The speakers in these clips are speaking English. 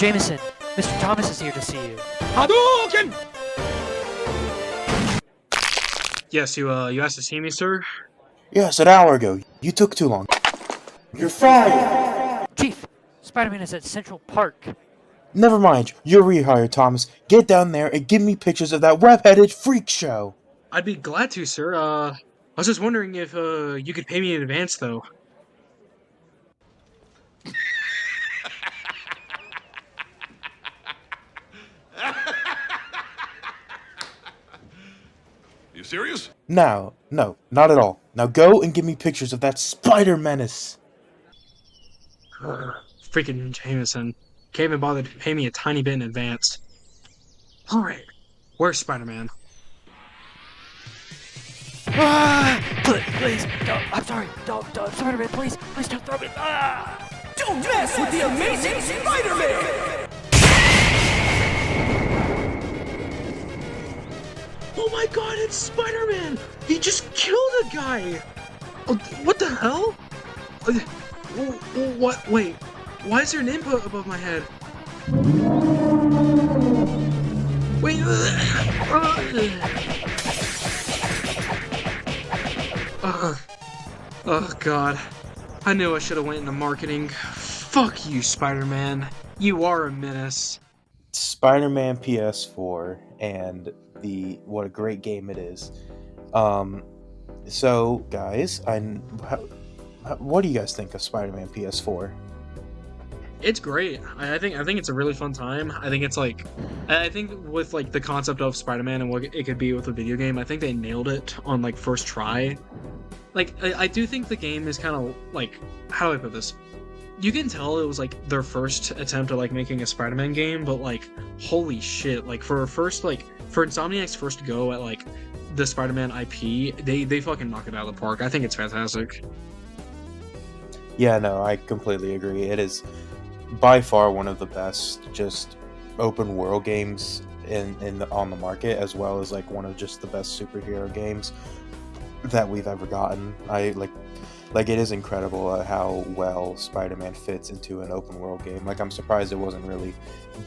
Jameson, Mr. Thomas is here to see you. Hadouken! Yes, you asked to see me, sir? Yes, an hour ago. You took too long. You're fired! Chief, Spider-Man is at Central Park. Never mind. You're rehired, Thomas. Get down there and give me pictures of that web-headed freak show. I'd be glad to, sir. I was just wondering if, you could pay me in advance, though. You serious? No, not at all. Now go and give me pictures of that spider menace. Freaking Jameson. Can't even bother to pay me a tiny bit in advance. Alright, where's Spider-Man? Please, don't, I'm sorry, don't, Spider-Man, please don't throw me. Don't mess with the amazing Spider-Man! Oh my god, it's Spider-Man! He just killed a guy! Oh, what the hell? What? Wait, why is there an input above my head? Wait, oh god. I knew I should have went into marketing. Fuck you, Spider-Man. You are a menace. Spider-Man PS4 and what a great game it is. So guys, what do you guys think of Spider-Man PS4? It's great. I think it's a really fun time. I think it's like, I think with like the concept of Spider-Man and what it could be with a video game, I think they nailed it on like first try. Like I do think the game is kind of like, how do I put this? You can tell it was like their first attempt at like making a Spider-Man game, but like holy shit, like for Insomniac's first go at like the Spider-Man IP, they fucking knock it out of the park. I think it's fantastic. Yeah, no, I completely agree. It is by far one of the best just open world games on the market, as well as like one of just the best superhero games that we've ever gotten. Like it is incredible how well Spider-Man fits into an open world game. Like I'm surprised it wasn't really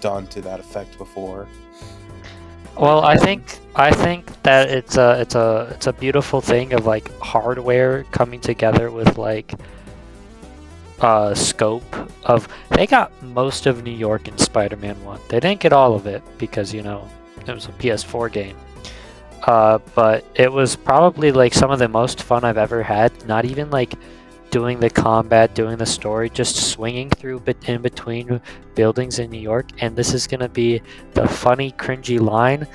done to that effect before. Well, I think that it's a beautiful thing of like hardware coming together with like scope of. They got most of New York in Spider-Man 1. They didn't get all of it because, you know, it was a PS4 game. But it was probably like some of the most fun I've ever had. Not even like doing the combat, doing the story, just swinging through in between buildings in New York. And this is gonna be the funny, cringy line.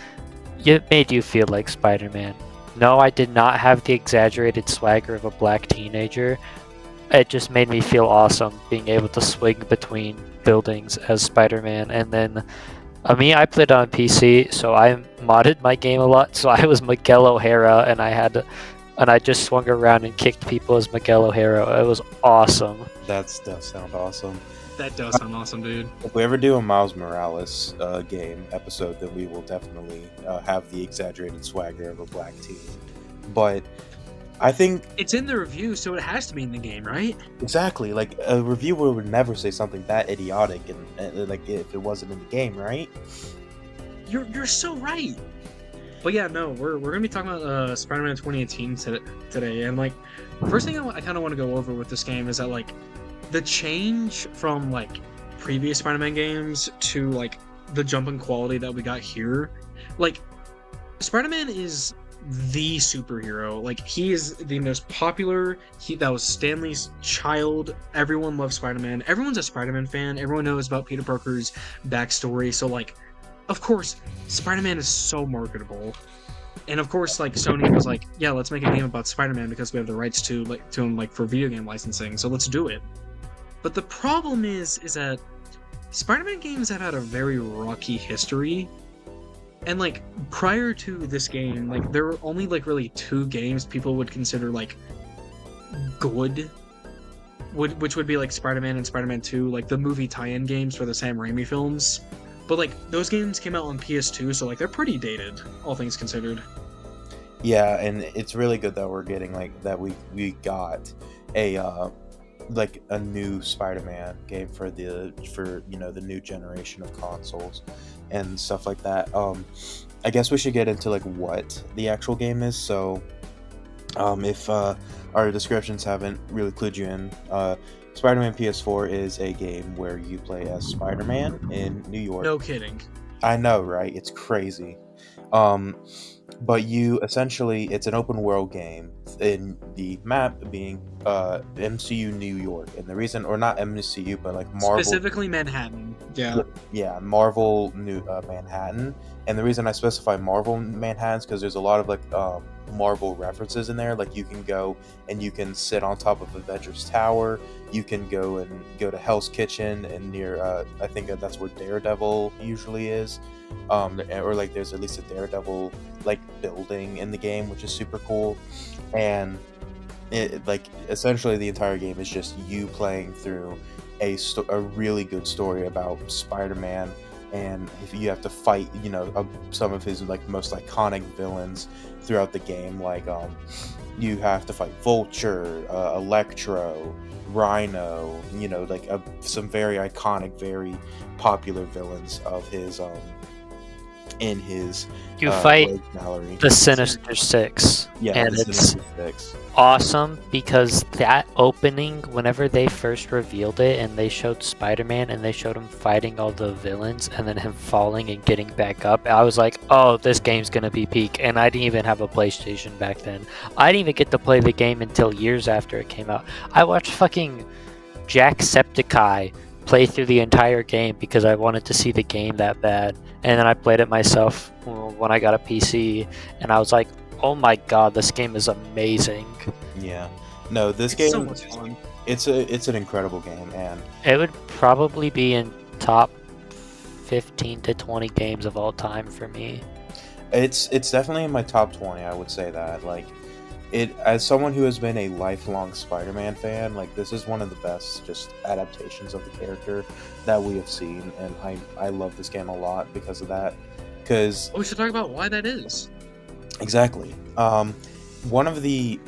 It made you feel like Spider-Man. No, I did not have the exaggerated swagger of a black teenager. It just made me feel awesome being able to swing between buildings as Spider-Man. And then I played on PC, so I modded my game a lot. So I was Miguel O'Hara, and I just swung around and kicked people as Miguel O'Hara. It was awesome. That does sound awesome. That does sound awesome, dude. If we ever do a Miles Morales game episode, then we will definitely have the exaggerated swagger of a black teen. But I think it's in the review, so it has to be in the game, right? Exactly. Like a reviewer would never say something that idiotic, and like if it wasn't in the game, right? You're so right. But yeah, no, we're gonna be talking about Spider-Man 2018 today, and like first thing I kind of want to go over with this game is that like the change from like previous Spider-Man games to like the jump in quality that we got here. Like Spider-Man is the superhero. Like he is the most popular. That was Stanley's child. Everyone loves Spider-Man. Everyone's a Spider-Man fan. Everyone knows about Peter Parker's backstory. So like, of course, Spider-Man is so marketable. And of course, like Sony was like, yeah, let's make a game about Spider-Man because we have the rights to him like for video game licensing. So let's do it. But the problem is that Spider-Man games have had a very rocky history. And like prior to this game, like there were only like really two games people would consider like good, which would be like Spider-Man and Spider-Man 2, like the movie tie-in games for the Sam Raimi films. But like those games came out on PS2, so like they're pretty dated, all things considered. Yeah, and it's really good that we're getting like that we got a like a new Spider-Man game for the new generation of consoles and stuff like that. I guess we should get into like what the actual game is. So, if our descriptions haven't really clued you in, Spider-Man PS4 is a game where you play as Spider-Man in New York. No kidding. I know, right? It's crazy. Um, but you essentially, it's an open world game in the map being MCU New York, and the reason, or not MCU, but like Marvel, Specifically Manhattan. Yeah. yeah, Marvel New Manhattan. And the reason I specify Marvel Manhattan is because there's a lot of like Marvel references in there. Like you can go and you can sit on top of Avengers Tower. You can go to Hell's Kitchen and near I think that's where Daredevil usually is. Or like there's at least a Daredevil like building in the game, which is super cool. And it like essentially the entire game is just you playing through a really good story about Spider-Man, and if you have to fight some of his like most iconic villains throughout the game. Like you have to fight Vulture, Electro, Rhino, like some very iconic, very popular villains of his in his You fight rogue gallery. the Sinister Six, Yeah, and the it's Sinister Six. awesome because that opening, whenever they first revealed it and they showed Spider-Man and they showed him fighting all the villains and then him falling and getting back up, I was like, oh, this game's gonna be peak. And I didn't even have a PlayStation back then. I didn't even get to play the game until years after it came out. I watched fucking Jacksepticeye play through the entire game because I wanted to see the game that bad. And then I played it myself when I got a PC, and I was like, oh my god, this game is amazing. Yeah, no, this It's game, so much fun. it's an incredible game, and It would probably be in top 15 to 20 games of all time for me. it's definitely in my top 20. I would say that, like, it, as someone who has been a lifelong Spider-Man fan, like, this is one of the best just adaptations of the character that we have seen, and I love this game a lot because of that. Because We should talk about why that is. exactly, one of the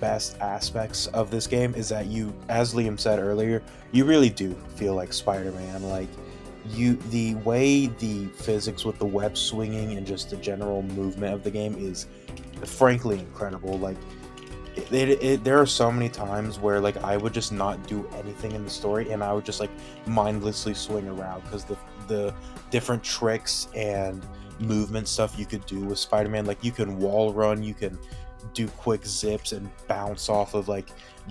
best aspects of this game is that you, as Liam said earlier, you really do feel like Spider-Man. Like, the way the physics with the web swinging and just the general movement of the game is frankly incredible. Like, there are so many times where like I would just not do anything in the story and I would just like mindlessly swing around because the different tricks and movement stuff you could do with Spider-Man. Like, you can wall run, you can do quick zips and bounce off of like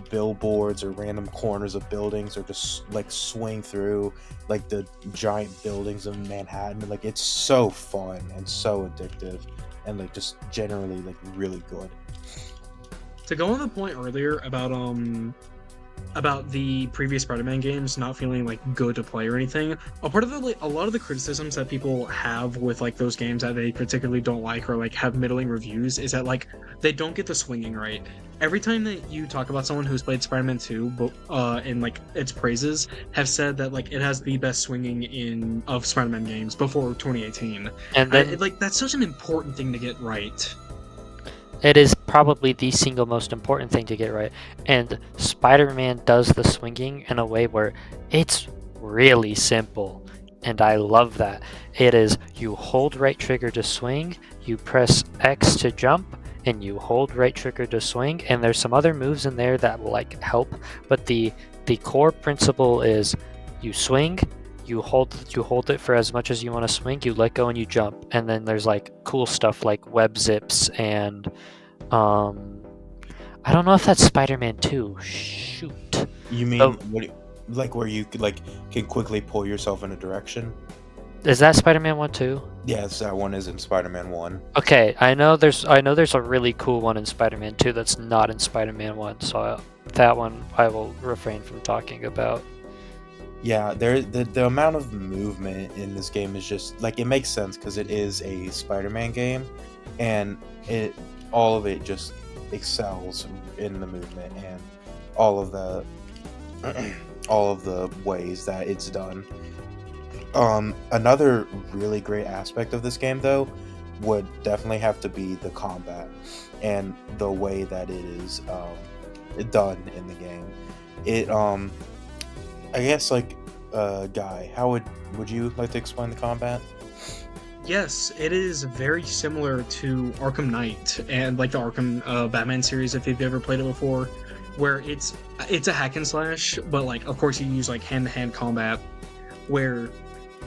billboards or random corners of buildings, or just like swing through like the giant buildings of Manhattan. Like, it's so fun and so addictive and like just generally like really good. To go on the point earlier about the previous Spider-Man games not feeling like good to play or anything, a lot of the criticisms that people have with like those games that they particularly don't like or like have middling reviews is that like they don't get the swinging right. Every time that you talk about someone who's played Spider-Man 2 in like its praises have said that like it has the best swinging of Spider-Man games before 2018. And then Like, that's such an important thing to get right. it is probably the single most important thing to get right. And Spider-Man does the swinging in a way where it's really simple. And I love that. It is, you hold right trigger to swing, you press X to jump, and you hold right trigger to swing. And there's some other moves in there that will like help. But the core principle is you swing, you hold it for as much as you want to swing, you let go and you jump. And then there's like cool stuff like web zips and I don't know if that's Spider-Man 2. Shoot. You mean Oh. like where you like can quickly pull yourself in a direction? Is that Spider-Man 1 too? Yes, that one is in Spider-Man 1. Okay, I know there's a really cool one in Spider-Man 2 that's not in Spider-Man 1, so that one I will refrain from talking about. Yeah, the amount of movement in this game is just like, it makes sense because it is a Spider-Man game, and all of it just excels in the movement and all of the ways that it's done. Another really great aspect of this game, though, would definitely have to be the combat and the way that it is done in the game. it I guess like Guy, how would you like to explain the combat? Yes, it is very similar to Arkham Knight and like the Arkham Batman series if you've ever played it before, where it's a hack and slash, but like of course you use like hand-to-hand combat where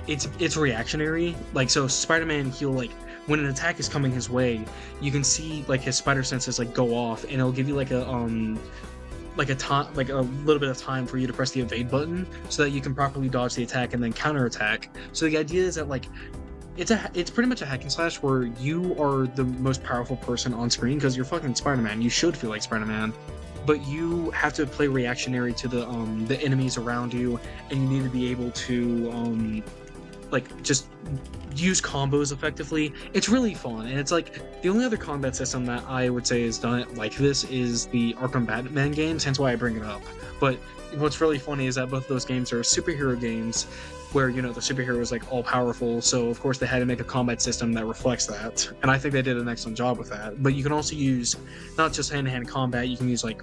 it's reactionary. Like so Spider-Man he'll like when an attack is coming his way, you can see like his spider senses like go off and it'll give you like a time like a little bit of time for you to press the evade button so that you can properly dodge the attack and then counterattack. So the idea is that like it's pretty much a hack and slash where you are the most powerful person on screen because you're fucking Spider-Man. You should feel like Spider-Man, but you have to play reactionary to the enemies around you, and you need to be able to like just use combos effectively. It's really fun, and it's like the only other combat system that I would say is done it like this is the Arkham Batman games. Hence why I bring it up. But what's really funny is that both of those games are superhero games where you know the superhero is like all powerful, so of course they had to make a combat system that reflects that, and I think they did an excellent job with that. But you can also use not just hand-to-hand combat, you can use like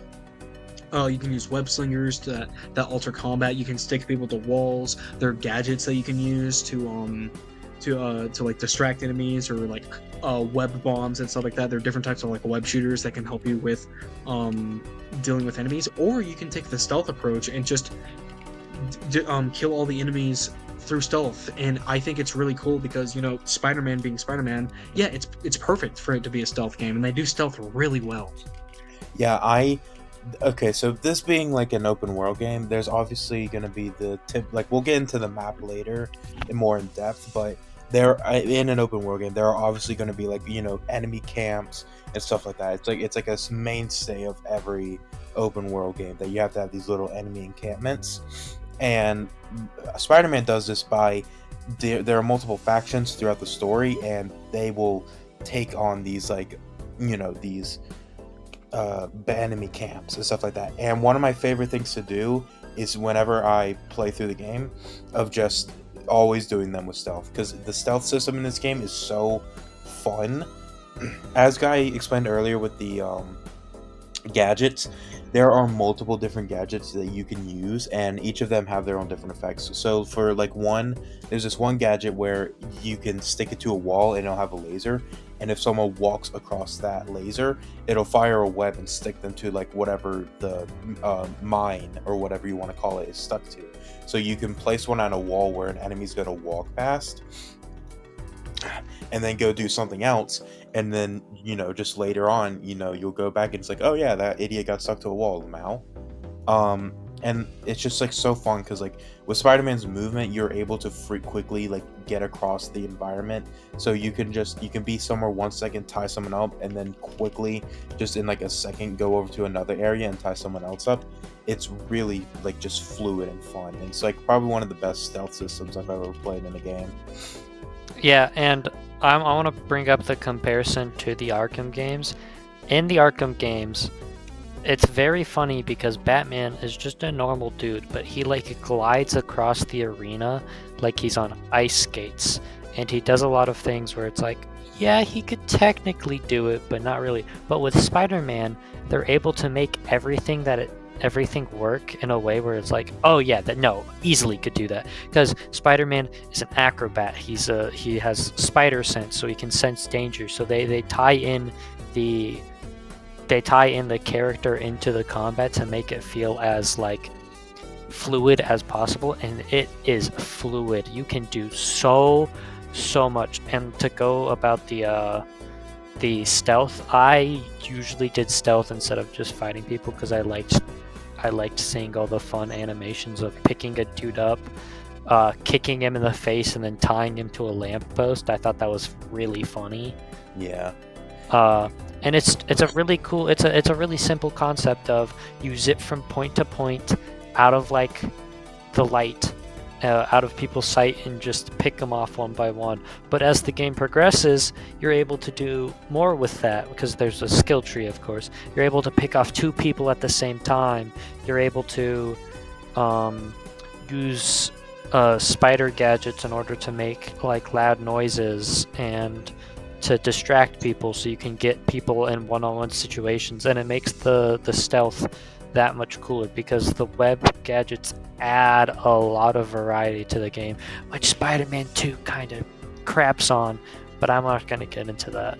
you can use web slingers that alter combat. You can stick people to walls. There are gadgets that you can use to like distract enemies or like web bombs and stuff like that. There are different types of like web shooters that can help you with dealing with enemies, or you can take the stealth approach and just kill all the enemies through stealth. And I think it's really cool because you know Spider-Man being Spider-Man, yeah, it's perfect for it to be a stealth game, and they do stealth really well. Yeah, okay, so this being like an open world game, there's obviously going to be the tip. Like we'll get into the map later, and more in depth. But there, in an open world game, there are obviously going to be like enemy camps and stuff like that. It's like a mainstay of every open world game that you have to have these little enemy encampments. And Spider-Man does this by there are multiple factions throughout the story, and they will take on these like these enemy camps and stuff like that. And one of my favorite things to do is whenever I play through the game of just always doing them with stealth, because the stealth system in this game is so fun. As Guy explained earlier with the gadgets, there are multiple different gadgets that you can use, and each of them have their own different effects. So for like there's this one gadget where you can stick it to a wall and it'll have a laser, and if someone walks across that laser, it'll fire a web and stick them to like whatever the mine or whatever you want to call it is stuck to. So you can place one on a wall where an enemy's going to walk past and then go do something else, and then just later on you'll go back and it's like, oh yeah, that idiot got stuck to a wall now. And it's just like so fun because like with Spider-Man's movement, you're able to quickly like get across the environment. So you can be somewhere 1 second, tie someone up, and then quickly just in like a second go over to another area and tie someone else up. It's really like just fluid and fun. And it's like probably one of the best stealth systems I've ever played in a game. Yeah, and I want to bring up the comparison to the Arkham games. In the Arkham games, it's very funny because Batman is just a normal dude, but he like glides across the arena like he's on ice skates, and he does a lot of things where it's like, yeah, he could technically do it, but not really. But with Spider-Man, they're able to make everything work in a way where it's like, oh yeah, easily could do that, because Spider-Man is an acrobat. He has spider sense, so he can sense danger. So they tie in the character into the combat to make it feel as like fluid as possible, and it is fluid. You can do so much. And to go about the stealth, I usually did stealth instead of just fighting people because I liked seeing all the fun animations of picking a dude up, kicking him in the face, and then tying him to a lamppost. I thought that was really funny. Yeah. And it's a really cool. It's a really simple concept of you zip from point to point out of like the light, out of people's sight, and just pick them off one by one. But as the game progresses, you're able to do more with that because there's a skill tree, of course. You're able to pick off 2 people at the same time. You're able to use spider gadgets in order to make like loud noises and to distract people, so you can get people in one-on-one situations, and it makes the stealth that much cooler because the web gadgets add a lot of variety to the game, which Spider-Man 2 kind of craps on, but I'm not going to get into that.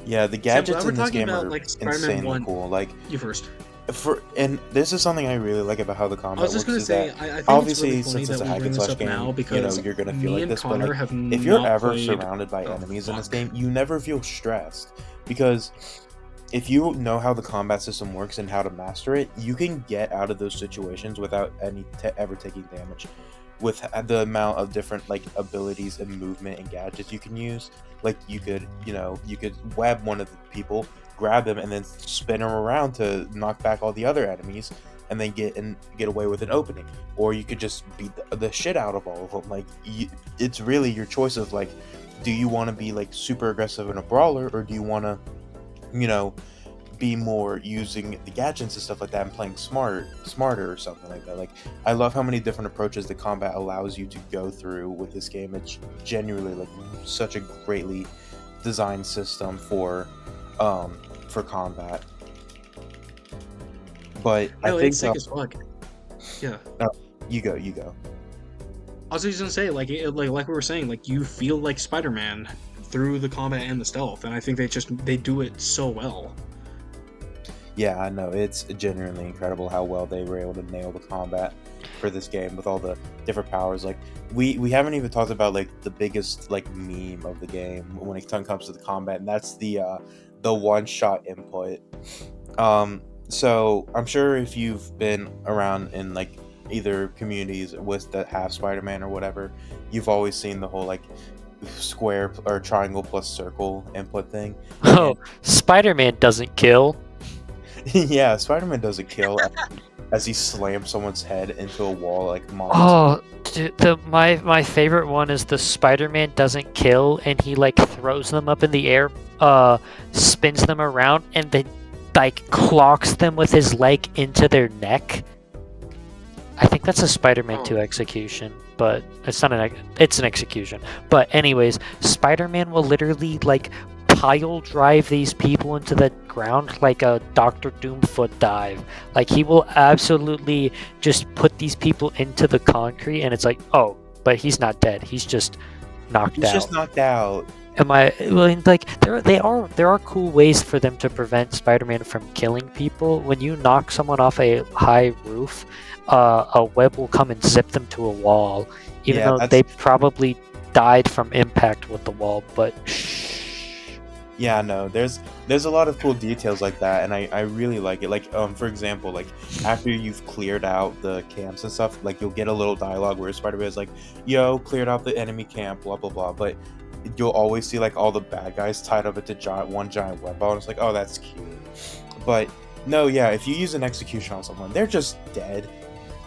Yeah, the So, gadgets we're in this talking game about, are like, Spider-Man insanely 1. cool. Like, You first. and this is something I really like about how the combat I was just works. gonna Is say, that I think obviously it's really funny since it's that a we hack bring and this slash up game, now because you're gonna feel me like and this. But Connor like, have if you're not ever played. surrounded by Oh, enemies in this fuck. game, you never feel stressed because if you know how the combat system works and how to master it, you can get out of those situations without ever taking damage. With the amount of different like abilities and movement and gadgets you can use, like you could web one of the people, grab them, and then spin them around to knock back all the other enemies, and then get away with an opening. Or you could just beat the shit out of all of them. Like it's really your choice of like, do you want to be like super aggressive in a brawler, or do you want to, be more using the gadgets and stuff like that and playing smarter or something like that. Like I love how many different approaches the combat allows you to go through with this game. It's genuinely like such a greatly designed system for combat. But No, I think it's sick as fuck. Yeah. you go. I was just gonna say, like we were saying, like you feel like Spider-Man through the combat and the stealth, and I think they do it so well. Yeah, I know. It's genuinely incredible how well they were able to nail the combat for this game with all the different powers. Like we haven't even talked about like the biggest like meme of the game when it comes to the combat, and that's the one-shot input. So I'm sure if you've been around in like either communities with that have Spider-Man or whatever, you've always seen the whole like square or triangle plus circle input thing. Oh, Spider-Man doesn't kill. Yeah, Spider-Man doesn't kill as he slams someone's head into a wall like Mars. Oh, dude, my favorite one is the Spider-Man doesn't kill, and he like throws them up in the air, spins them around, and then like clocks them with his leg into their neck. I think that's a Spider-Man 2 execution, but it's not it's an execution. But anyways, Spider-Man will literally like pile drive these people into the ground like a Doctor Doom foot dive. Like he will absolutely just put these people into the concrete, and it's like, oh, but he's not dead. He's just knocked out. He's just knocked out. Like there are cool ways for them to prevent Spider-Man from killing people. When you knock someone off a high roof, a web will come and zip them to a wall, even though they probably died from impact with the wall. But yeah, no, there's a lot of cool details like that, and I really like it. Like for example, like after you've cleared out the camps and stuff, like you'll get a little dialogue where Spider-Man is like, "Yo, cleared out the enemy camp," blah blah blah. But you'll always see like all the bad guys tied up into one giant web ball, and it's like, oh, that's cute. But no, yeah, if you use an execution on someone, they're just dead.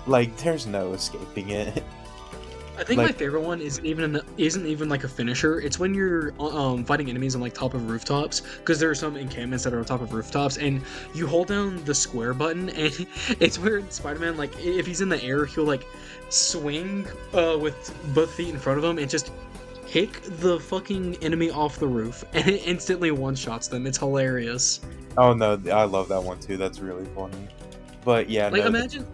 Like there's no escaping it. I think my favorite one isn't even like a finisher. It's when you're fighting enemies on like top of rooftops, because there are some encampments that are on top of rooftops, and you hold down the square button, and it's where Spider-Man, like if he's in the air, he'll like swing with both feet in front of him and just kick the fucking enemy off the roof, and it instantly one-shots them. It's hilarious. Oh no, I love that one too. That's really funny. But yeah, like no, imagine,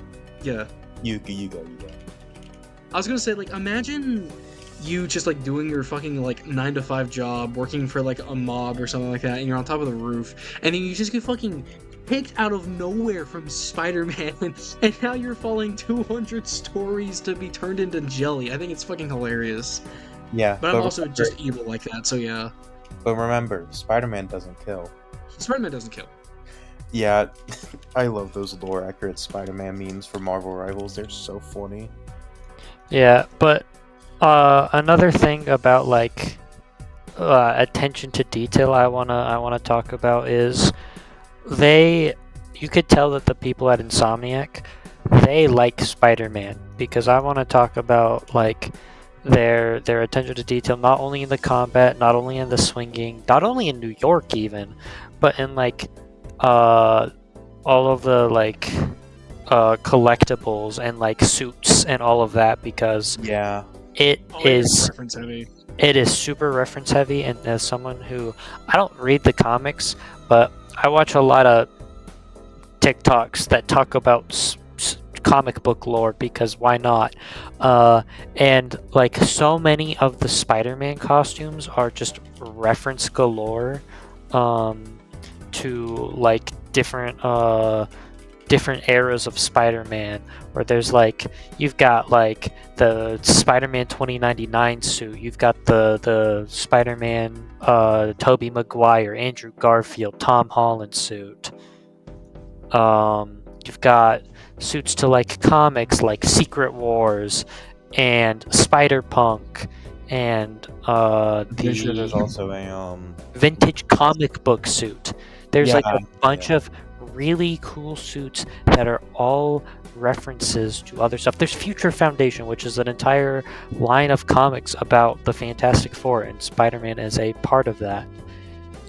yeah. You go. I was gonna say, like, imagine you just like doing your fucking like 9-to-5 job, working for like a mob or something like that, and you're on top of the roof, and then you just get fucking picked out of nowhere from Spider-Man, and now you're falling 200 stories to be turned into jelly. I think it's fucking hilarious. Yeah, but I'm also just evil like that, so yeah. But remember, Spider-Man doesn't kill. Spider-Man doesn't kill. Yeah, I love those lore-accurate Spider-Man memes for Marvel Rivals. They're so funny. Yeah, but another thing about like attention to detail I wanna talk about is you could tell that the people at Insomniac, they like Spider-Man, because I want to talk about like their attention to detail, not only in the combat, not only in the swinging, not only in New York even, but in like all of the like collectibles and like suits and all of that, because yeah, it is reference heavy. It is super reference heavy, and as someone who, I don't read the comics, but I watch a lot of TikToks that talk about comic book lore, because why not? And like so many of the Spider-Man costumes are just reference galore to like different eras of Spider-Man, where there's like you've got like the Spider-Man 2099 suit, you've got the Spider-Man Tobey Maguire, Andrew Garfield, Tom Holland suit. You've got suits to like comics like Secret Wars and Spider-Punk and Pretty sure there's the also a vintage comic book suit. There's Yeah, like a bunch yeah. of really cool suits that are all references to other stuff. There's Future Foundation, which is an entire line of comics about the Fantastic Four, and Spider-Man is a part of that.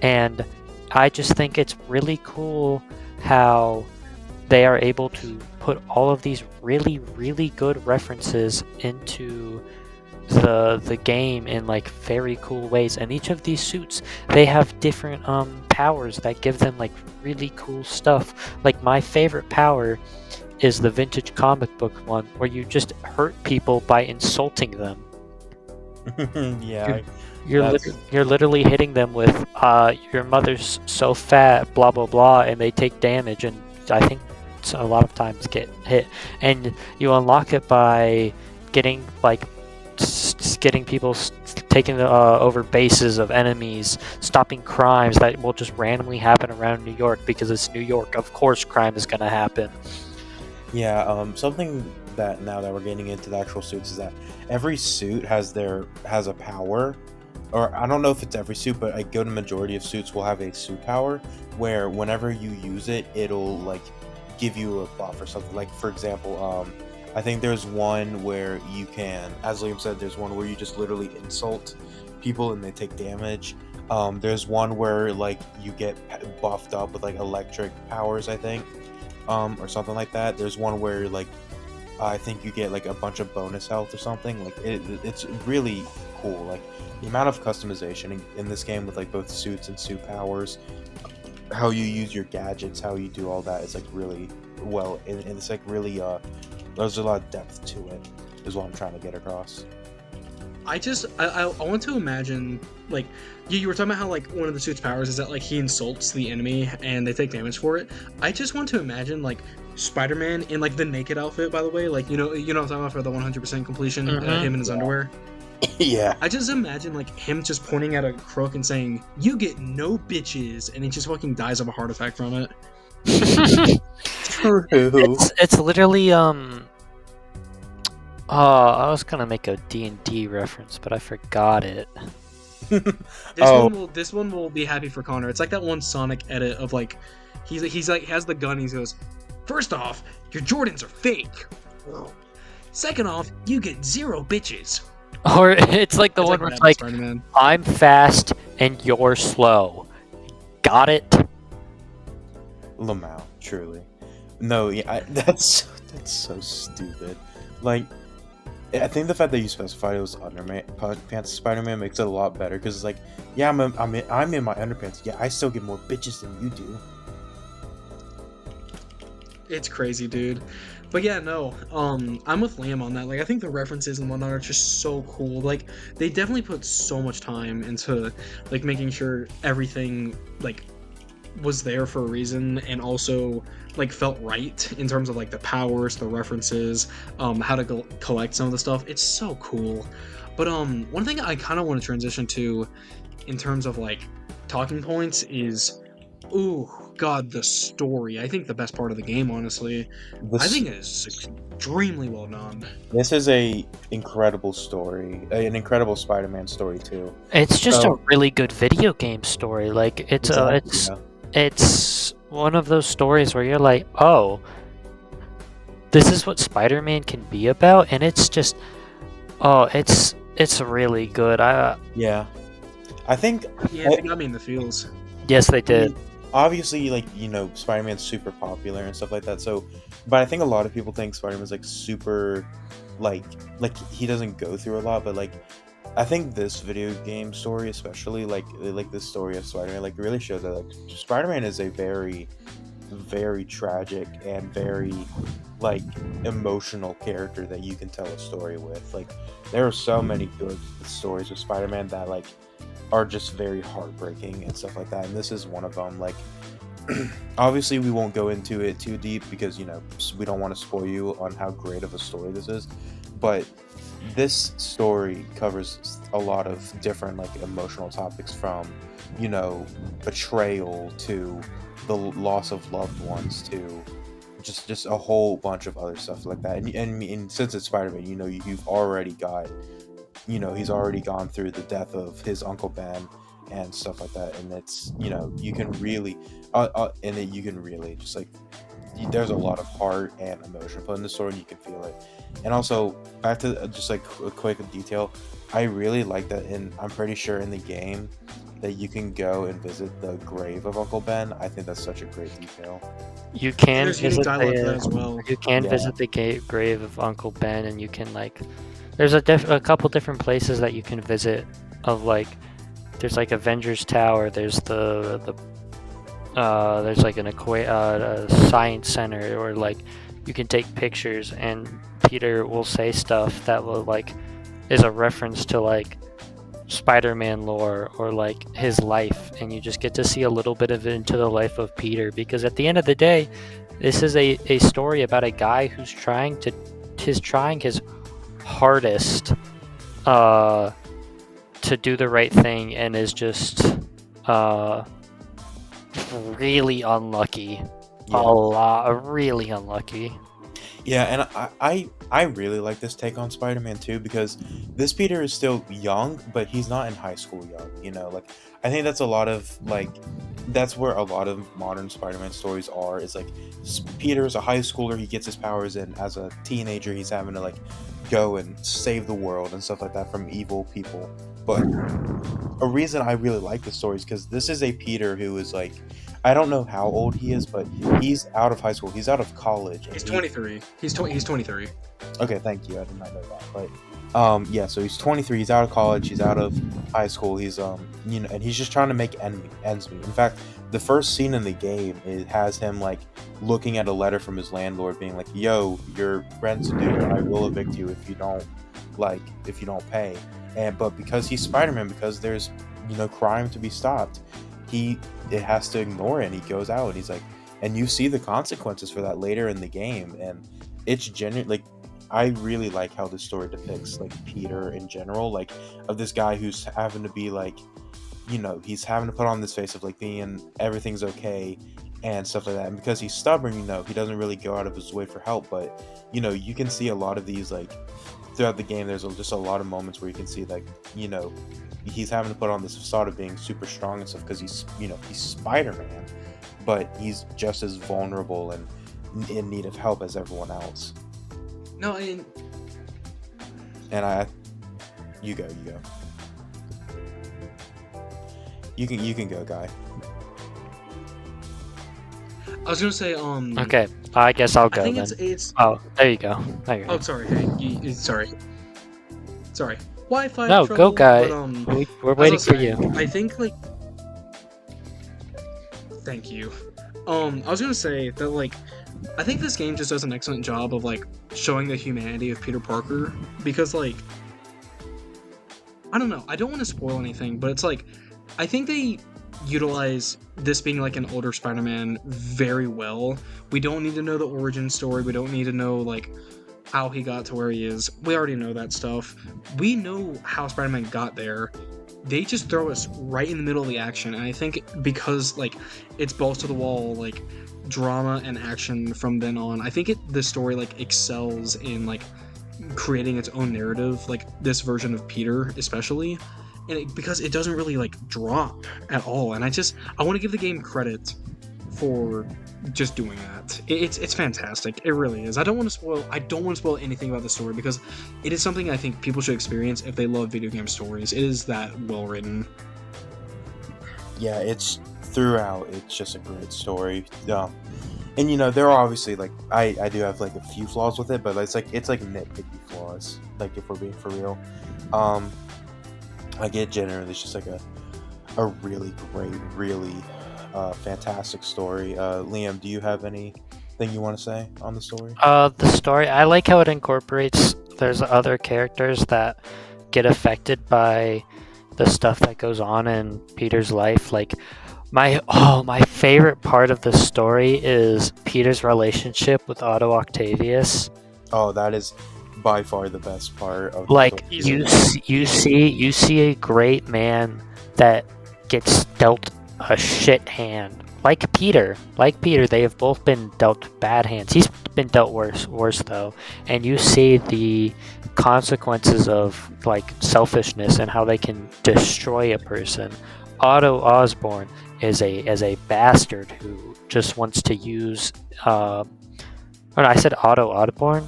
And I just think it's really cool how they are able to put all of these really, really good references into the game in like very cool ways. And each of these suits, they have different powers that give them like really cool stuff. Like my favorite power is the vintage comic book one, where you just hurt people by insulting them. Yeah, You're literally hitting them with your mother's so fat, blah blah blah, and they take damage, and I think a lot of times get hit. And you unlock it by getting like getting people taking over bases of enemies, stopping crimes that will just randomly happen around New York, because it's New York. Of course, crime is gonna happen. yeah. Something that now that we're getting into the actual suits is that every suit has a power, or I don't know if it's every suit, but a good majority of suits will have a suit power where whenever you use it, it'll like give you a buff or something. Like for example, I think there's one where you can, as Liam said, there's one where you just literally insult people and they take damage. There's one where like you get buffed up with like electric powers, I think, or something like that. There's one where like I think you get like a bunch of bonus health or something. Like it's really cool. Like the amount of customization in this game with like both suits and suit powers, how you use your gadgets, how you do all that is like really well, and it's like really there's a lot of depth to it, is what I'm trying to get across. I want to imagine, like, you were talking about how, like, one of the suit's powers is that, like, he insults the enemy and they take damage for it. I just want to imagine, like, Spider-Man in, like, the naked outfit, by the way, like, you know what I'm talking about for the 100% completion, him in his underwear. Yeah. I just imagine, like, him just pointing at a crook and saying, "You get no bitches," and he just fucking dies of a heart attack from it. True. It's literally I was gonna make a D&D reference, but I forgot it. This one will be happy for Connor. It's like that one Sonic edit of like, he's like has the gun. He goes, "First off, your Jordans are fake. Second off, you get 0 bitches." Or it's like the one where it's like, Spider-Man. I'm fast and you're slow. Got it? Lamau, truly. No, yeah, that's so stupid. Like, I think the fact that you specified it was underpants Spider-Man makes it a lot better, because it's like, yeah, I'm in my underpants. Yeah, I still get more bitches than you do. It's crazy, dude. But yeah, no, I'm with Liam on that. Like, I think the references and whatnot are just so cool. Like, they definitely put so much time into, like, making sure everything, like, was there for a reason, and also, like, felt right in terms of, like, the powers, the references, how to collect some of the stuff. It's so cool. But, one thing I kind of want to transition to in terms of, like, talking points is, ooh, God, the story. I think the best part of the game, honestly. I think it is extremely well done. This is a incredible story, an incredible Spider-Man story too. It's just a really good video game story. Like it's one of those stories where you're like, oh, this is what Spider-Man can be about, and it's just, oh, it's really good. Yeah, I think. Yeah, they got me in the feels. Yes, they did. Obviously, like, you know, Spider-Man's super popular and stuff like that. So, but I think a lot of people think Spider-Man's like super, like he doesn't go through a lot. But like, I think this video game story, especially like this story of Spider-Man, like really shows that like Spider-Man is a very very tragic and very like emotional character that you can tell a story with. Like there are so many good stories with Spider-Man that like are just very heartbreaking and stuff like that, and this is one of them. Like obviously we won't go into it too deep because we don't want to spoil you on how great of a story this is, but this story covers a lot of different like emotional topics, from betrayal to the loss of loved ones to just a whole bunch of other stuff like that. And since it's Spider-Man, you've already got he's already gone through the death of his Uncle Ben and stuff like that, and it's you can really you can really just like there's a lot of heart and emotion put in the story, and you can feel it. And also back to just like a quick detail, I really like that, and I'm pretty sure in the game that you can go and visit the grave of Uncle Ben. I think that's such a great detail. You can There's unique visit dialogue for that as well. You can Yeah. visit the grave of Uncle Ben, and you can like. There's a couple different places that you can visit. Of like, there's like Avengers Tower. There's there's like a science center, or like you can take pictures, and Peter will say stuff that will like is a reference to like Spider-Man lore or like his life, and you just get to see a little bit of it into the life of Peter, because at the end of the day, this is a story about a guy who's trying his hardest to do the right thing, and is just really unlucky. Really unlucky. Yeah, and I really like this take on Spider-Man too, because this Peter is still young, but he's not in high school young. Like I think that's that's where a lot of modern Spider-Man stories are. Is like Peter is a high schooler, he gets his powers, and as a teenager he's having to like go and save the world and stuff like that from evil people. But a reason I really like this story is because this is a Peter who is like, I don't know how old he is, but he's out of high school. He's out of college. He's 23. He's 23. Okay, thank you. I did not know that. But yeah, so he's 23. He's out of college. He's out of high school. He's and he's just trying to make ends meet. In fact, the first scene in the game, it has him like looking at a letter from his landlord, being like, "Yo, your rent's due, and I will evict you if you don't pay." But because he's Spider-Man, because there's crime to be stopped, it has to ignore it, and he goes out, and he's like, and you see the consequences for that later in the game, and it's genuine. Like I really like how this story depicts like Peter in general, like of this guy who's having to be like, he's having to put on this face of like being everything's okay and stuff like that, and because he's stubborn, he doesn't really go out of his way for help. But you can see a lot of these like throughout the game. There's just a lot of moments where you can see like he's having to put on this facade of being super strong and stuff because he's Spider-Man, but he's just as vulnerable and in need of help as everyone else. No, and you go. You can go, Guy. I was gonna say Okay, I guess I'll go I think then. it's Oh, there you go. oh sorry, hey, sorry. Wi-Fi No, trouble, go, Guy. but, We're as I waiting was for saying, you. I think like thank you. I was gonna say that like I think this game just does an excellent job of like showing the humanity of Peter Parker, because like I don't know, I don't want to spoil anything, but it's like I think they utilize this being like an older Spider-Man very well. We don't need to know the origin story. We don't need to know like how he got to where he is. We already know that stuff. We know how Spider-Man got there. They just throw us right in the middle of the action, and I think because like it's balls to the wall like drama and action from then on, I think the story like excels in like creating its own narrative, like this version of Peter especially, and because it doesn't really like drop at all. And I want to give the game credit for just doing that. It's fantastic. It really is. I don't want to spoil anything about the story, because it is something I think people should experience if they love video game stories. It is that well written. Yeah, it's throughout. It's just a great story. And there are obviously like I do have like a few flaws with it, but it's like nitpicky flaws. Like if we're being for real, like it generally is just like a really great, really fantastic story. Liam, do you have anything you want to say on the story? The story, I like how it incorporates, there's other characters that get affected by the stuff that goes on in Peter's life. Like, my favorite part of the story is Peter's relationship with Otto Octavius. Oh, that is by far the best part of Like, the Easily. you see a great man that gets dealt a shit hand. Like Peter, they have both been dealt bad hands. He's been dealt worse though. And you see the consequences of like selfishness and how they can destroy a person. Otto Osborne is a bastard who just wants to use. Oh no, I said Otto Osborne.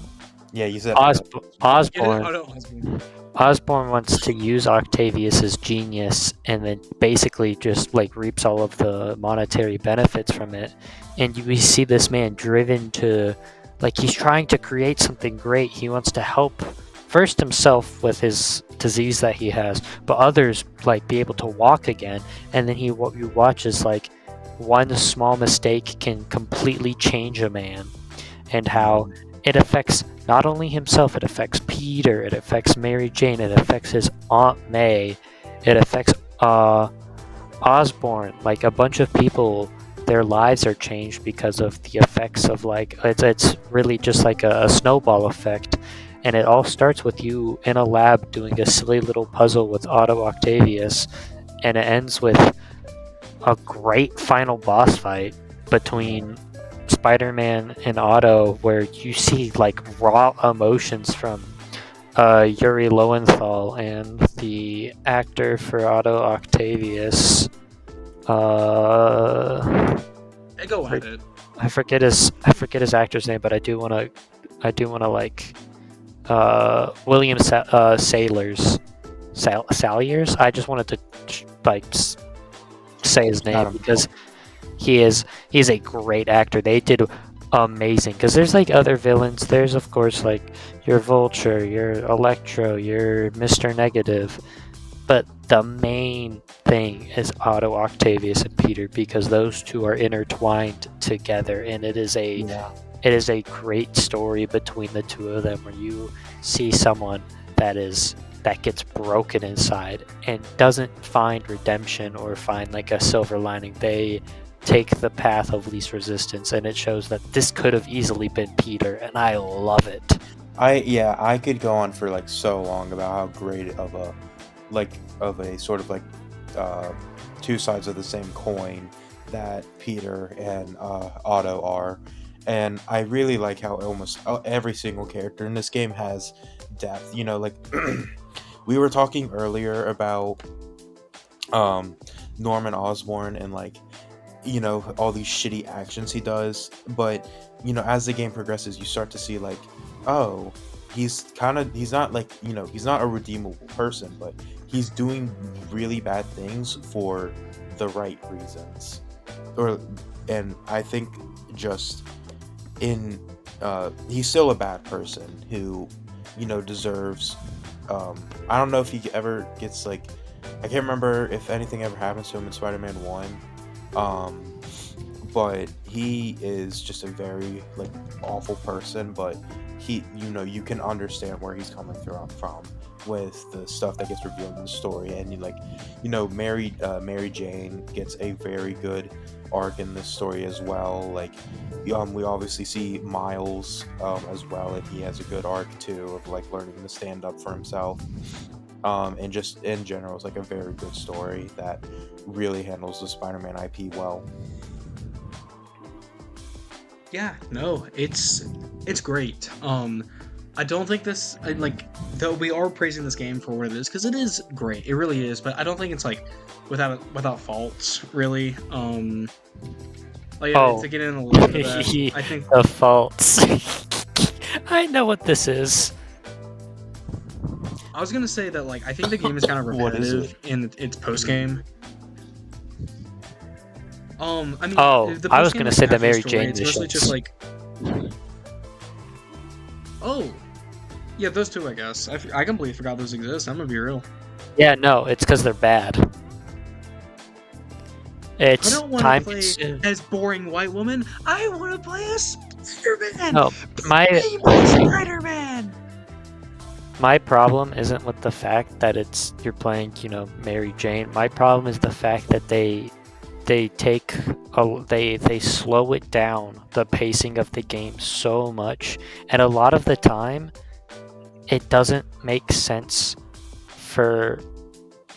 Yeah, you said Osborne. Otto Osborne. Osborne wants to use Octavius's genius and then basically just like reaps all of the monetary benefits from it. And we see this man driven to, like, he's trying to create something great. He wants to help first himself with his disease that he has, but others like be able to walk again. And then what you watch is like one small mistake can completely change a man, and how it affects not only himself, it affects Peter, it affects Mary Jane, it affects his Aunt May, it affects Osborne. Like, a bunch of people, their lives are changed because of the effects of, like, it's really just like a snowball effect. And it all starts with you in a lab doing a silly little puzzle with Otto Octavius, and it ends with a great final boss fight between Spider-Man and Otto, where you see like raw emotions from Yuri Lowenthal and the actor for Otto Octavius. Go at it. I forget his actor's name, but I do wanna like William Salyers. I just wanted to like say his name because he's a great actor. They did amazing, because there's like other villains. There's of course like your Vulture, your Electro, your Mr. Negative, but the main thing is Otto Octavius and Peter, because those two are intertwined together, and it is a great story between the two of them, where you see someone that gets broken inside and doesn't find redemption or find like a silver lining. They take the path of least resistance, and it shows that this could have easily been Peter, and I love it. I could go on for like so long about how great of a sort of like two sides of the same coin that Peter and Otto are. And I really like how almost every single character in this game has depth. You know, like we were talking earlier about Norman Osborn and like, you know, all these shitty actions he does. But, you know, as the game progresses, you start to see like, oh, he's not like, you know, he's not a redeemable person, but he's doing really bad things for the right reasons. And I think just he's still a bad person who, you know, deserves, I don't know if he ever gets like, I can't remember if anything ever happens to him in Spider-Man 1, but he is just a very like awful person, but he, you know, you can understand where he's coming from with the stuff that gets revealed in the story. And like, you know, Mary Jane gets a very good arc in this story as well. Like, we obviously see Miles as well, and he has a good arc too of like learning to stand up for himself. And just in general, it's like a very good story that really handles the Spider-Man IP well. Yeah, no, it's great. I don't think though we are praising this game for what it is, because it is great. It really is, but I don't think it's like without faults, really. To get in a little bit of that, I think the faults. I know what this is. I was gonna say that like I think the game is kind of repetitive in its post game. I mean, the I was post-game gonna is say the half Mary story. Jane It's mostly missions. just like, yeah, those two, I guess. I completely forgot those exist. I'm gonna be real. Yeah, no, it's because they're bad. It's don't want time to play consuming. as boring white woman. I want to play as Spider-Man. No, my Be my Spider-Man. my problem isn't with the fact that you're playing, Mary Jane. My problem is the fact that they slow it down, the pacing of the game so much, and a lot of the time it doesn't make sense for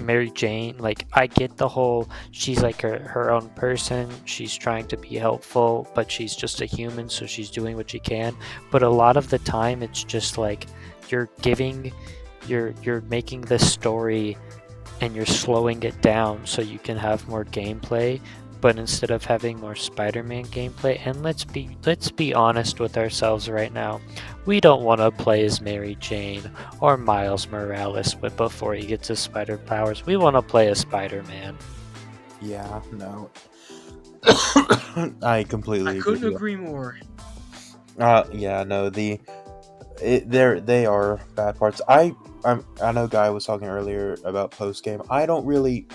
Mary Jane. Like, I get the whole, she's like her own person, she's trying to be helpful, but she's just a human, so she's doing what she can. But a lot of the time it's just like you're making this story and you're slowing it down so you can have more gameplay. But instead of having more Spider-Man gameplay, and let's be honest with ourselves right now, we don't want to play as Mary Jane or Miles Morales, but before he gets his spider powers, we want to play as Spider-Man. Yeah, no. I completely I agree. couldn't agree more. Yeah, no, they are bad parts. I know Guy was talking earlier about post game. I don't really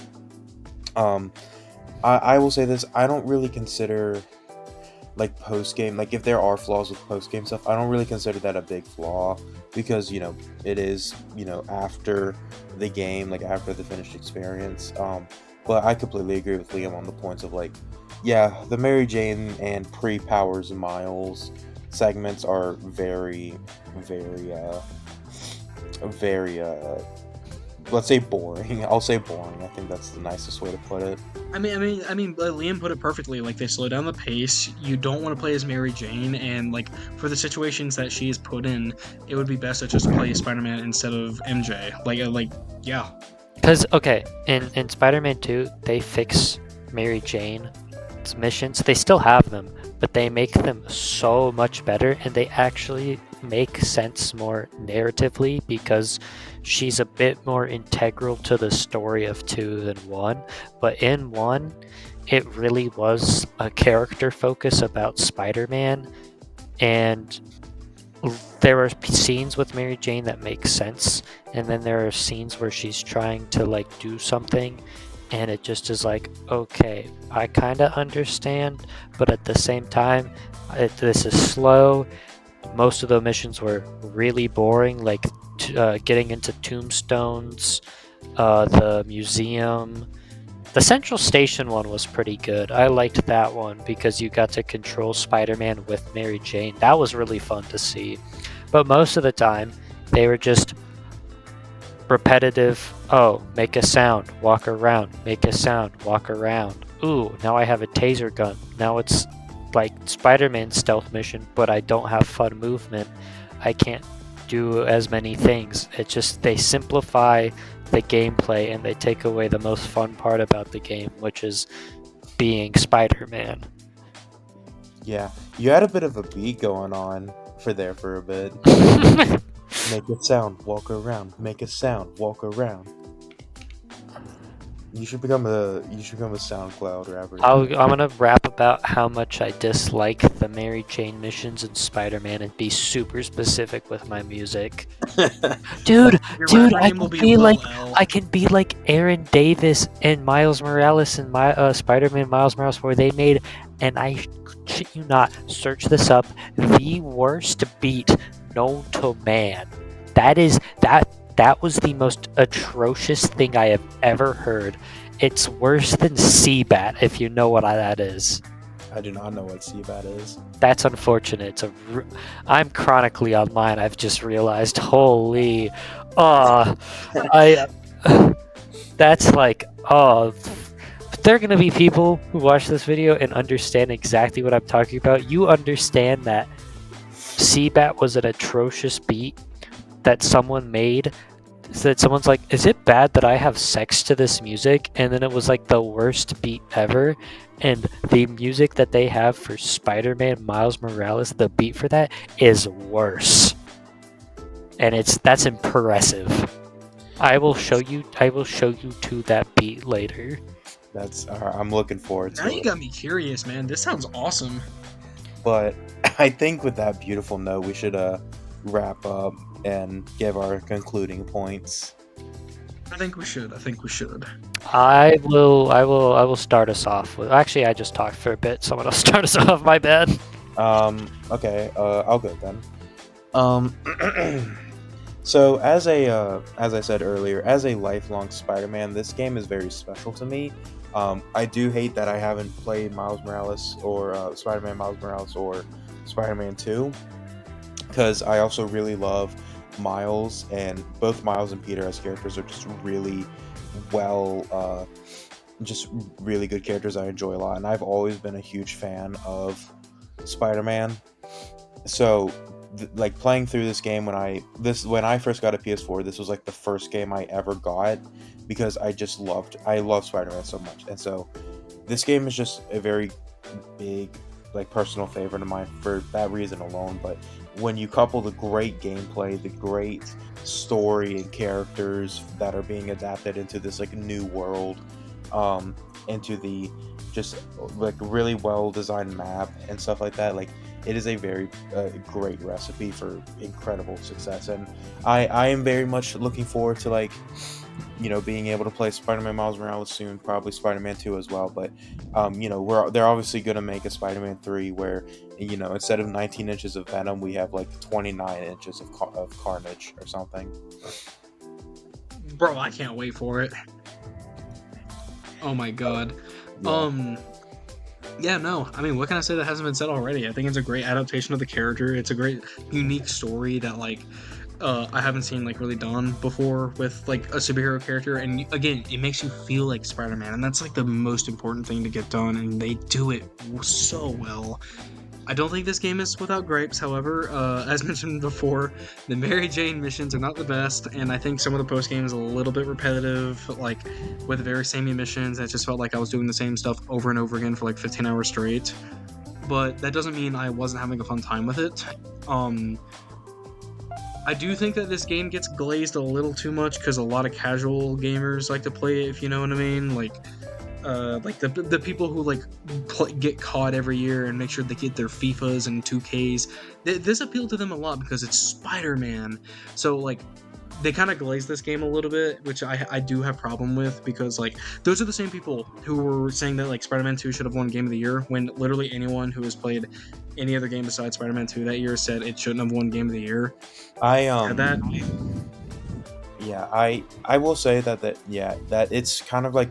I will say this, I don't really consider like post game, like if there are flaws with post game stuff, I don't really consider that a big flaw because it is after the game, like after the finished experience. But I completely agree with Liam on the points of like, yeah, the Mary Jane and pre-Powers Miles segments are very, very, let's say boring. I'll say boring. I think that's the nicest way to put it. I mean, Liam put it perfectly. Like, they slow down the pace. You don't want to play as Mary Jane, and like for the situations that she is put in, it would be best to just play Spider-Man instead of MJ. Yeah. Because, okay, in Spider-Man 2, they fix Mary Jane's missions. They still have them, but they make them so much better, and they actually make sense more narratively because she's a bit more integral to the story of 2 than 1. But in 1, it really was a character focus about Spider-Man, and there are scenes with Mary Jane that make sense, and then there are scenes where she's trying to like do something and it just is like, okay, I kind of understand, but at the same time this is slow. Most of the missions were really boring, like getting into tombstones, the museum. The Central Station one was pretty good. I liked that one because you got to control Spider-Man with Mary Jane. That was really fun to see. But most of the time, they were just repetitive. Oh, make a sound, walk around, make a sound, walk around. Ooh, now I have a taser gun. Now it's like Spider-Man stealth mission, but I don't have fun movement. I can't do as many things. It's just they simplify the gameplay and they take away the most fun part about the game, which is being Spider-Man. Yeah, you had a bit of a beat going on for a bit. Make a sound, walk around. Make a sound, walk around. You should become a SoundCloud rapper. I'm gonna rap about how much I dislike the Mary Jane missions in Spider-Man and be super specific with my music. Dude, I can be like Aaron Davis and Miles Morales and Spider-Man Miles Morales, where they made, and I shit you not, search this up, the worst beat known to man. That was the most atrocious thing I have ever heard. It's worse than Seabat, if you know what that is. I do not know what Seabat is. That's unfortunate. I'm chronically online, I've just realized. Holy. That's like, there are going to be people who watch this video and understand exactly what I'm talking about. You understand that Seabat was an atrocious beat that someone made, so that someone's like, is it bad that I have sex to this music? And then it was like the worst beat ever. And the music that they have for Spider-Man Miles Morales, the beat for that is worse. And that's impressive. I will show you to that beat later. That's I'm looking forward to it. Now you got me curious, man. This sounds awesome. But I think with that beautiful note, we should wrap up and give our concluding points. I think we should. I will start us off with. Actually, I just talked for a bit. Someone else start us off. My bad. Okay, I'll go then. Um, so as I said earlier, as a lifelong Spider-Man, this game is very special to me. I do hate that I haven't played Miles Morales or Spider-Man Miles Morales or Spider-Man 2, because I also really love Miles, and both Miles and Peter as characters are just really well, just really good characters I enjoy a lot, and I've always been a huge fan of Spider-Man. So like playing through this game when I first got a PS4, this was like the first game I ever got because I love Spider-Man so much. And so this game is just a very big like personal favorite of mine for that reason alone. But when you couple the great gameplay, the great story and characters that are being adapted into this like new world, into the just like really well designed map and stuff like that, like it is a very great recipe for incredible success. And I am very much looking forward to like, you know, being able to play Spider-Man Miles Morales soon, probably Spider-Man 2 as well. But you know, they're obviously going to make a Spider-Man 3 where, you know, instead of 19 inches of Venom, we have like 29 inches of Carnage or something. Bro, I can't wait for it. Oh my god. Yeah. Yeah, no. I mean, what can I say that hasn't been said already? I think it's a great adaptation of the character. It's a great, unique story that like I haven't seen like really done before with like a superhero character. And again, it makes you feel like Spider-Man, and that's like the most important thing to get done. And they do it so well. I don't think this game is without gripes. However, as mentioned before, the Mary Jane missions are not the best, and I think some of the post games a little bit repetitive, like with very samey missions. It just felt like I was doing the same stuff over and over again for like 15 hours straight. But that doesn't mean I wasn't having a fun time with it. I do think that this game gets glazed a little too much because a lot of casual gamers like to play it, if you know what I mean. Like the people who like get caught every year and make sure they get their FIFAs and 2Ks. This appealed to them a lot because it's Spider-Man. So like they kind of glaze this game a little bit, which I do have problem with, because like those are the same people who were saying that like Spider-Man 2 should have won Game of the Year, when literally anyone who has played any other game besides Spider-Man 2 that year said it shouldn't have won Game of the Year. Had that Yeah, I will say that yeah, that it's kind of like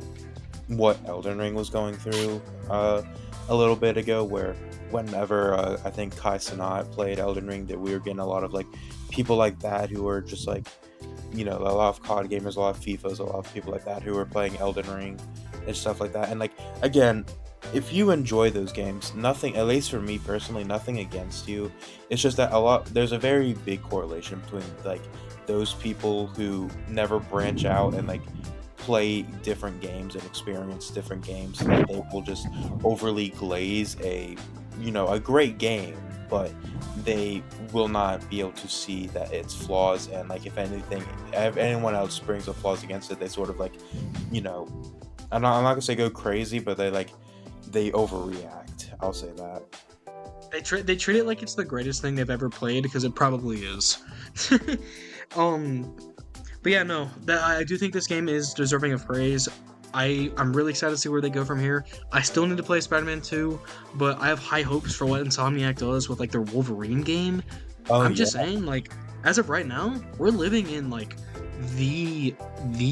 what Elden Ring was going through a little bit ago, where whenever I think Kai Cenat played Elden Ring, that we were getting a lot of like people like that who were just like, you know, a lot of COD gamers, a lot of FIFAs, a lot of people like that who were playing Elden Ring and stuff like that. And like again, if you enjoy those games, nothing, at least for me personally, nothing against you. It's just that there's a very big correlation between like those people who never branch out and like play different games and experience different games, and they will just overly glaze a, you know, a great game, but they will not be able to see that it's flaws. And like if anything, if anyone else brings up flaws against it, they sort of like, you know, I'm not gonna say go crazy, but they overreact. I'll say that. they treat it like it's the greatest thing they've ever played, because it probably is. But yeah, no, I do think this game is deserving of praise. I'm really excited to see where they go from here. I still need to play Spider-Man 2, but I have high hopes for what Insomniac does with like their Wolverine game. I'm just saying, like, as of right now, we're living in like the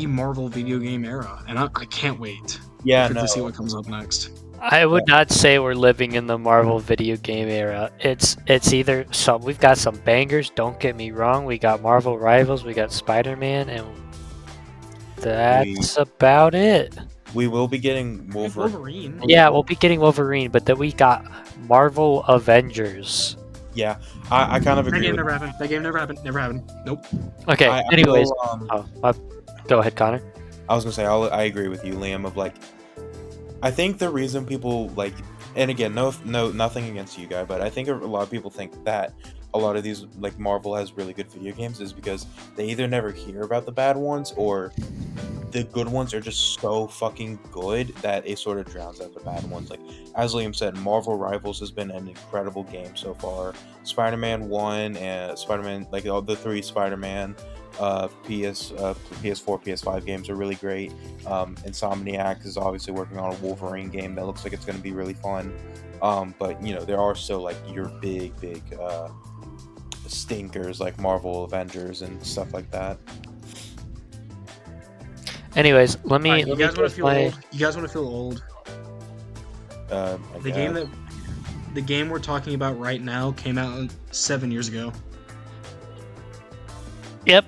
Marvel video game era, and I can't wait to see what comes up next. I would not say we're living in the Marvel video game era. It's either some, we've got some bangers, don't get me wrong. We got Marvel Rivals, we got Spider-Man, and that's about it. We will be getting Wolverine. Yeah, we'll be getting Wolverine, but then we got Marvel Avengers. Yeah, I kind of agree. That game never happened. Never happened. Nope. Okay, anyways. Go ahead, Connor. I was gonna say, I agree with you, Liam, of like, I think the reason people like, and again, no, nothing against you guys, but I think a lot of people think that a lot of these, like Marvel has really good video games, is because they either never hear about the bad ones, or the good ones are just so fucking good that it sort of drowns out the bad ones. Like as Liam said, Marvel Rivals has been an incredible game so far. Spider-Man 1 and Spider-Man, like all the three Spider-Man PS4, PS5 games are really great. Insomniac is obviously working on a Wolverine game that looks like it's going to be really fun. But you know, there are still like your big stinkers like Marvel Avengers and stuff like that. Anyways, let me. Alright, you let me guys want to give feel my- old? You guys want to feel old? The game we're talking about right now came out 7 years ago. Yep.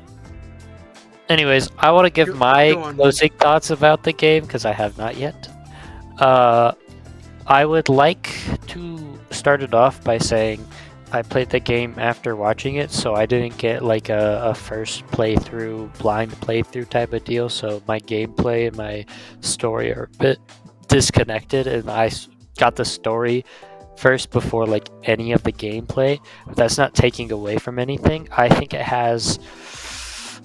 Anyways, I want to give Go my on, closing thoughts about the game because I have not yet. I would like to start it off by saying I played the game after watching it, so I didn't get like a first playthrough, blind playthrough type of deal. So my gameplay and my story are a bit disconnected, and got the story first before like any of the gameplay. But that's not taking away from anything. I think it has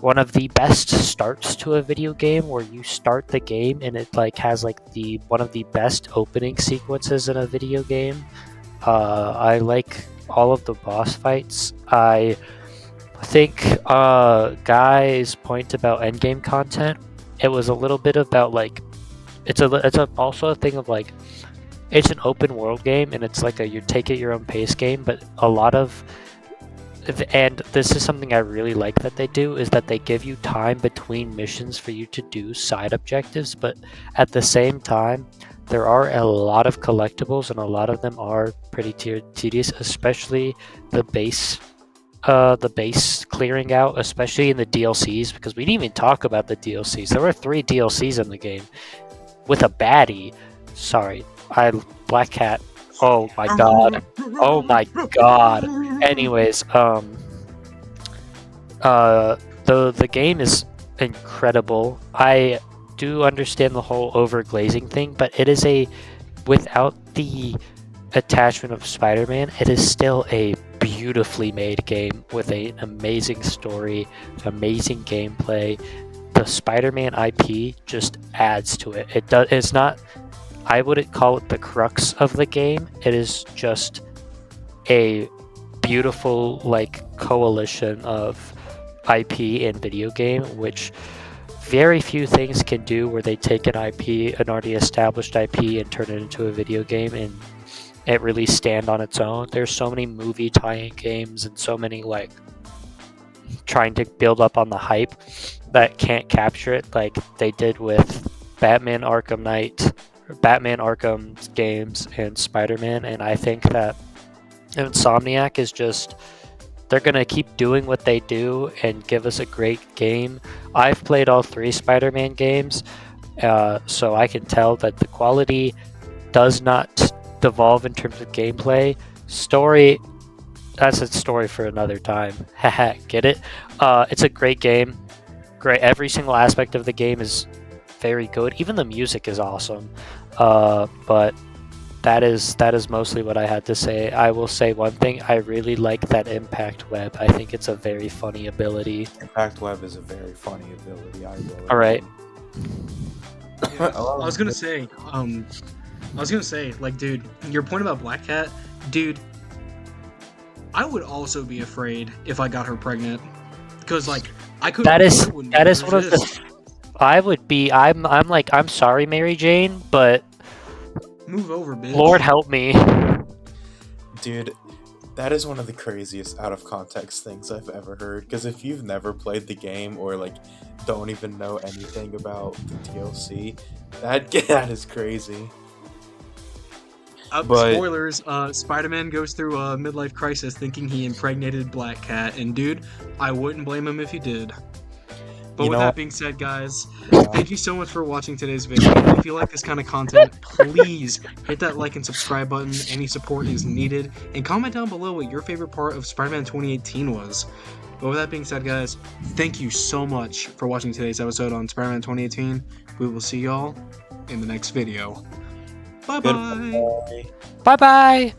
one of the best starts to a video game, where you start the game and it like has like one of the best opening sequences in a video game. I like all of the boss fights. I think Guy's point about endgame content, it was a little bit about like it's also a thing of like it's an open world game and it's like you take it your own pace game, but a lot of, and this is something I really like that they do, is that they give you time between missions for you to do side objectives, but at the same time there are a lot of collectibles and a lot of them are pretty tedious, especially the base clearing out, especially in the DLCs, because we didn't even talk about the DLCs. There were 3 DLCs in the game with a baddie. Sorry, Black Cat. Oh my god. Oh my god. Anyways, the game is incredible. I do understand the whole overglazing thing, but it is without the attachment of Spider-Man, it is still a beautifully made game with an amazing story, amazing gameplay. The Spider-Man IP just adds to it. It's not, I wouldn't call it the crux of the game. It is just a beautiful like coalition of IP and video game, which very few things can do, where they take an already established IP, and turn it into a video game and it really stand on its own. There's so many movie tie-in games and so many like trying to build up on the hype that can't capture it like they did with Batman Arkham games and Spider-Man. And I think that Insomniac is just, they're going to keep doing what they do and give us a great game. I've played all 3 Spider-Man games, so I can tell that the quality does not devolve in terms of gameplay. Story, that's a story for another time. Haha, get it? It's a great game. Great. Every single aspect of the game is very good. Even the music is awesome. But that is mostly what I had to say. I will say one thing. I really like that Impact Web. I think it's a very funny ability. Impact Web is a very funny ability. I will. All right. Yeah, I was gonna say, like, dude, your point about Black Cat, dude, I would also be afraid if I got her pregnant, because like I could. That is one of the. I would be. I'm like, I'm sorry, Mary Jane, but move over, bitch. Lord help me. Dude, that is one of the craziest out of context things I've ever heard. Because if you've never played the game or like don't even know anything about the DLC, that is crazy. But spoilers, Spider-Man goes through a midlife crisis thinking he impregnated Black Cat, and dude, I wouldn't blame him if he did. But with that being said, guys, thank you so much for watching today's video. If you like this kind of content, please hit that like and subscribe button. Any support is needed. And comment down below what your favorite part of Spider-Man 2018 was. But with that being said, guys, thank you so much for watching today's episode on Spider-Man 2018. We will see y'all in the next video. Bye-bye. Bye-bye.